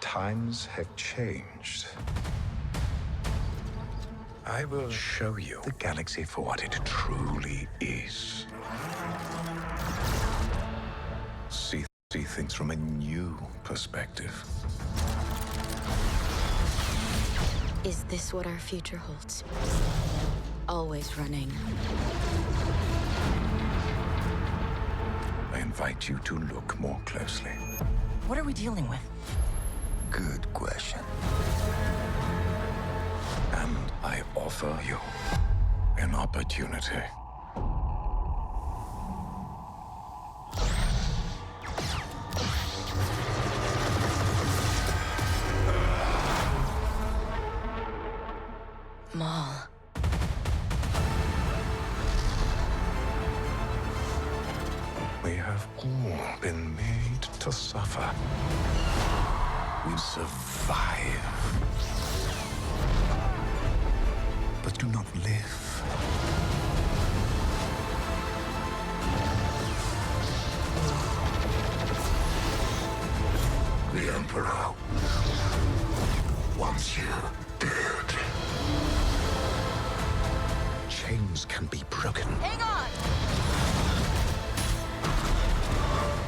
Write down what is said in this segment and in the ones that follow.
Times have changed. I will show you the galaxy for what it truly is. See things from a new perspective. Is this what our future holds? Always running. I invite you to look more closely. What are we dealing with? Good question. And I offer you an opportunity. Maul. We have all been made to suffer. We survive, but do not live. The Emperor wants you dead. Chains can be broken. Hang on!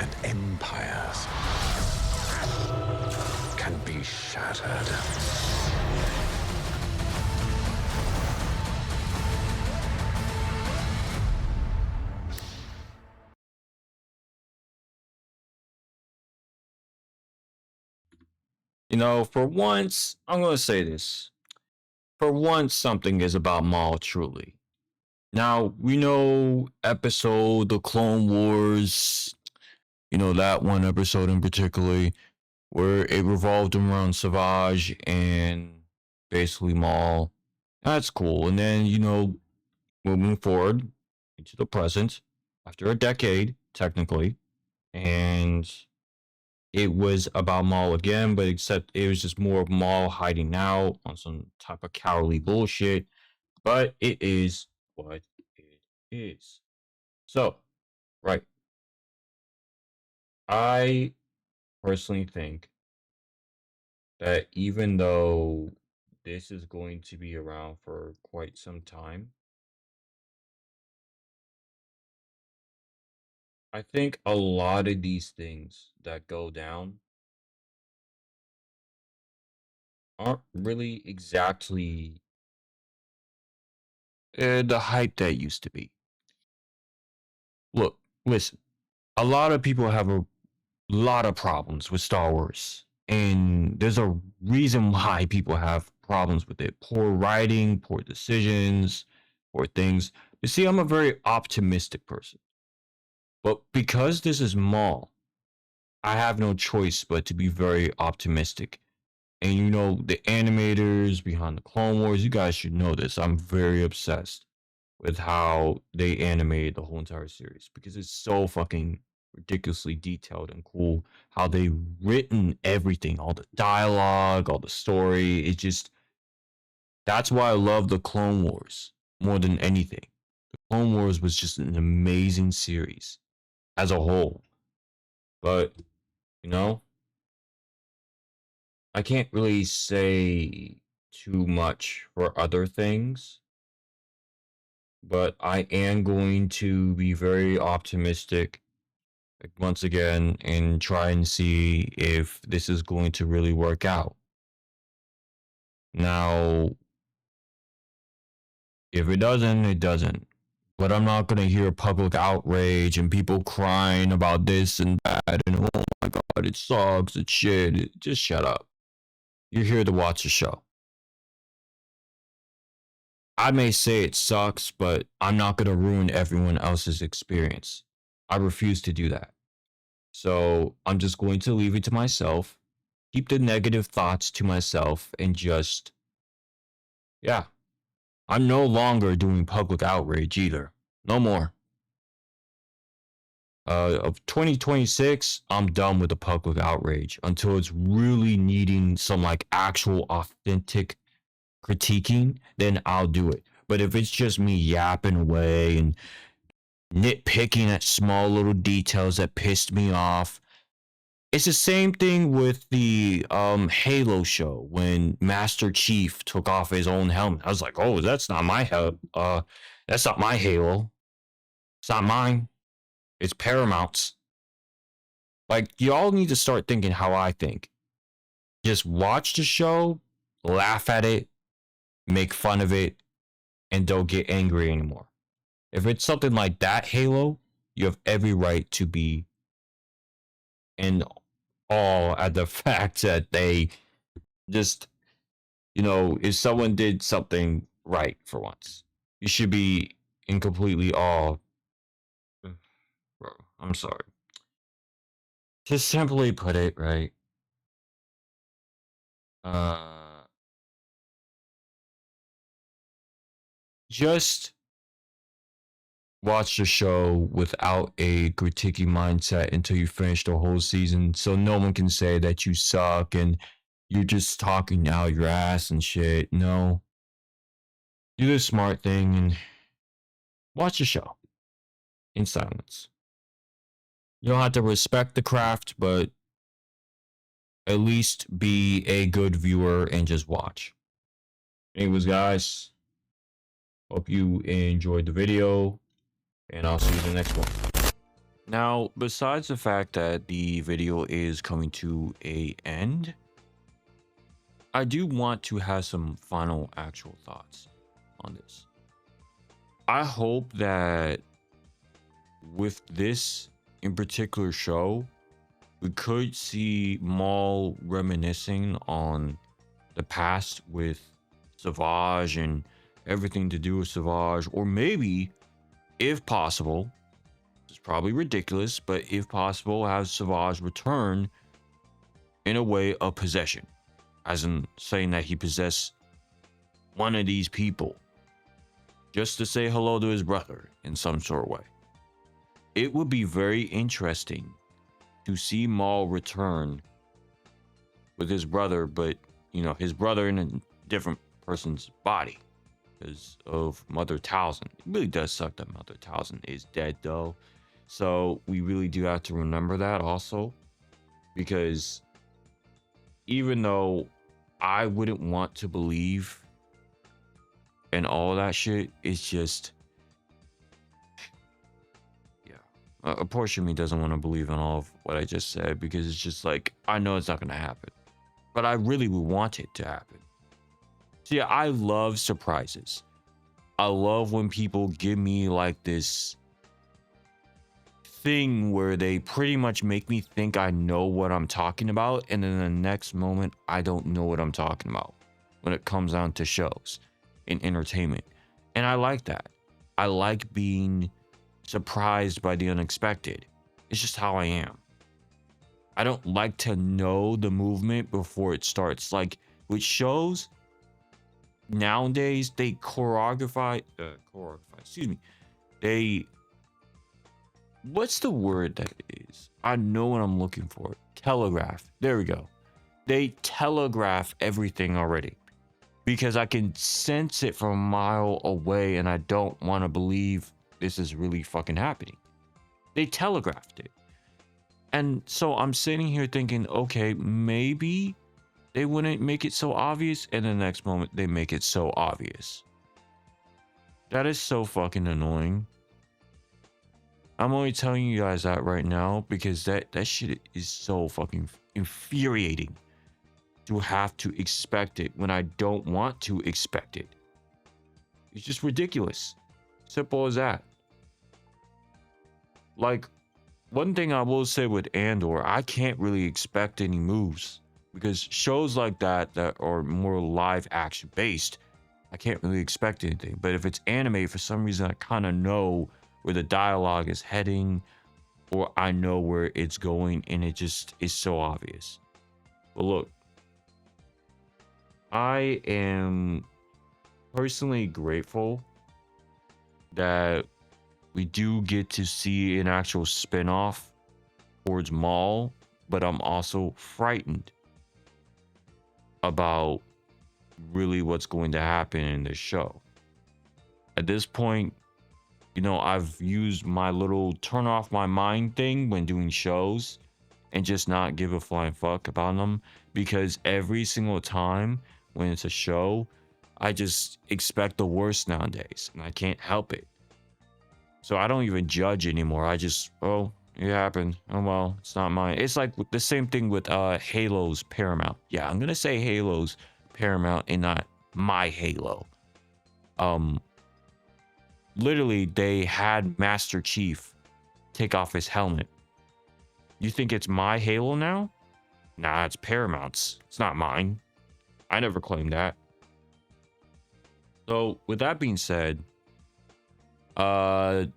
And empires can be shattered. You know, for once, I'm going to say this. For once, something is about Maul truly. Now, we know episode, the Clone Wars, you know, that one episode in particular, where it revolved around Savage and basically Maul. That's cool. And then, you know, moving forward into the present, after a decade, technically, and it was about Maul again, but except it was just more of Maul hiding out on some type of cowardly bullshit. But it is what it is. So, right. I personally think that even though this is going to be around for quite some time, I think a lot of these things that go down aren't really exactly the hype that used to be. Look, listen, a lot of people have a lot of problems with Star Wars, and there's a reason why people have problems with it. Poor writing, poor decisions, poor things. You see, I'm a very optimistic person, but because this is Maul, I have no choice but to be very optimistic. And you know, the animators behind the Clone Wars, you guys should know this. I'm very obsessed with how they animated the whole entire series because it's so fucking ridiculously detailed and cool. How they written everything, all the dialogue, all the story. It just, that's why I love the Clone Wars more than anything. The Clone Wars was just an amazing series as a whole. But, you know, I can't really say too much for other things, but I am going to be very optimistic once again and try and see if this is going to really work out. Now, if it doesn't, it doesn't. But I'm not going to hear public outrage and people crying about this and that and oh my god, it sucks, it's shit. Just shut up. You're here to watch the show. I may say it sucks, but I'm not going to ruin everyone else's experience. I refuse to do that. So I'm just going to leave it to myself, keep the negative thoughts to myself, and just, yeah. I'm no longer doing public outrage either. No more. Of 2026, I'm done with the public outrage until it's really needing some like actual authentic critiquing, then I'll do it. But if it's just me yapping away and nitpicking at small little details that pissed me off, It's the same thing with the Halo show when Master Chief took off his own helmet. I was like, oh, that's not my that's not my Halo. It's not mine. It's Paramount's. Like, y'all need to start thinking how I think. Just watch the show, laugh at it, make fun of it, and don't get angry anymore. If it's something like that Halo, you have every right to be in awe at the fact that they just, if someone did something right for once, you should be in completely awe. Bro, I'm sorry. To simply put it, right? Just watch the show without a critiquing mindset until you finish the whole season, so no one can say that you suck and you're just talking out your ass and shit. No, do the smart thing and watch the show in silence. You don't have to respect the craft, but at least be a good viewer and just watch. Anyways, guys, hope you enjoyed the video, and I'll see you in the next one. Now, besides the fact that the video is coming to an end, I do want to have some final actual thoughts on this. I hope that with this in particular show, we could see Maul reminiscing on the past with Savage and everything to do with Savage, or maybe, if possible, it's probably ridiculous, but if possible, have Savage return in a way of possession, as in saying that he possessed one of these people just to say hello to his brother in some sort of way. It would be very interesting to see Maul return with his brother, but his brother in a different person's body because of Mother Talzin. It really does suck that Mother Talzin is dead though. So we really do have to remember that also, because even though I wouldn't want to believe in all that shit, it's just, yeah, a portion of me doesn't want to believe in all of what I just said, because it's just like, I know it's not going to happen, but I really would want it to happen. So yeah, I love surprises. I love when people give me like this thing where they pretty much make me think I know what I'm talking about, and then the next moment I don't know what I'm talking about when it comes down to shows and entertainment. And I like that. I like being surprised by the unexpected. It's just how I am. I don't like to know the movement before it starts. Like with shows nowadays, they what's the word that is? I know what I'm looking for. Telegraph. There we go. They telegraph everything already, because I can sense it from a mile away, and I don't want to believe this is really fucking happening. They telegraphed it. And so I'm sitting here thinking, okay, maybe they wouldn't make it so obvious, and the next moment they make it so obvious. That is so fucking annoying. I'm only telling you guys that right now because that shit is so fucking infuriating to have to expect it when I don't want to expect it. It's just ridiculous. Simple as that. Like, one thing I will say with Andor, I can't really expect any moves, because shows like that are more live action based, I can't really expect anything. But if it's anime, for some reason I kind of know where the dialogue is heading, or I know where it's going, and it just is so obvious. But look, I am personally grateful that we do get to see an actual spinoff towards Maul, but I'm also frightened about really what's going to happen in this show. At this point, I've used my little turn off my mind thing when doing shows, and just not give a flying fuck about them, because every single time when it's a show, I just expect the worst nowadays, and I can't help it. So I don't even judge anymore. I just, oh, it happened. Oh well, it's not mine. It's like the same thing with Halo's Paramount. Yeah, I'm gonna say Halo's Paramount and not my Halo. Literally, they had Master Chief take off his helmet. You think it's my Halo now? Nah, it's Paramount's. It's not mine. I never claimed that. So, with that being said, I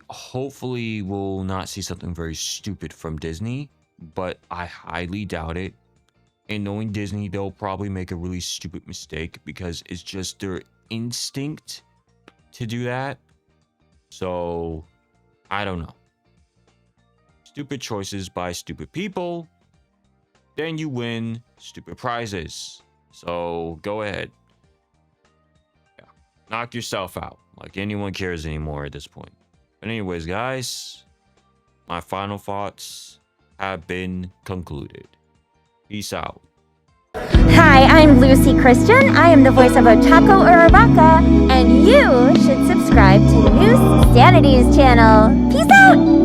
hopefully will not see something very stupid from Disney, but I highly doubt it. And knowing Disney, they'll probably make a really stupid mistake because it's just their instinct to do that. So, I don't know. Stupid choices by stupid people. Then you win stupid prizes. So, go ahead. Yeah. Knock yourself out. Like anyone cares anymore at this point. But anyways, guys, my final thoughts have been concluded. Peace out. Hi, I'm Lucy Christian. I am the voice of Otako Uraraka, and you should subscribe to Neusxanity's channel. Peace out!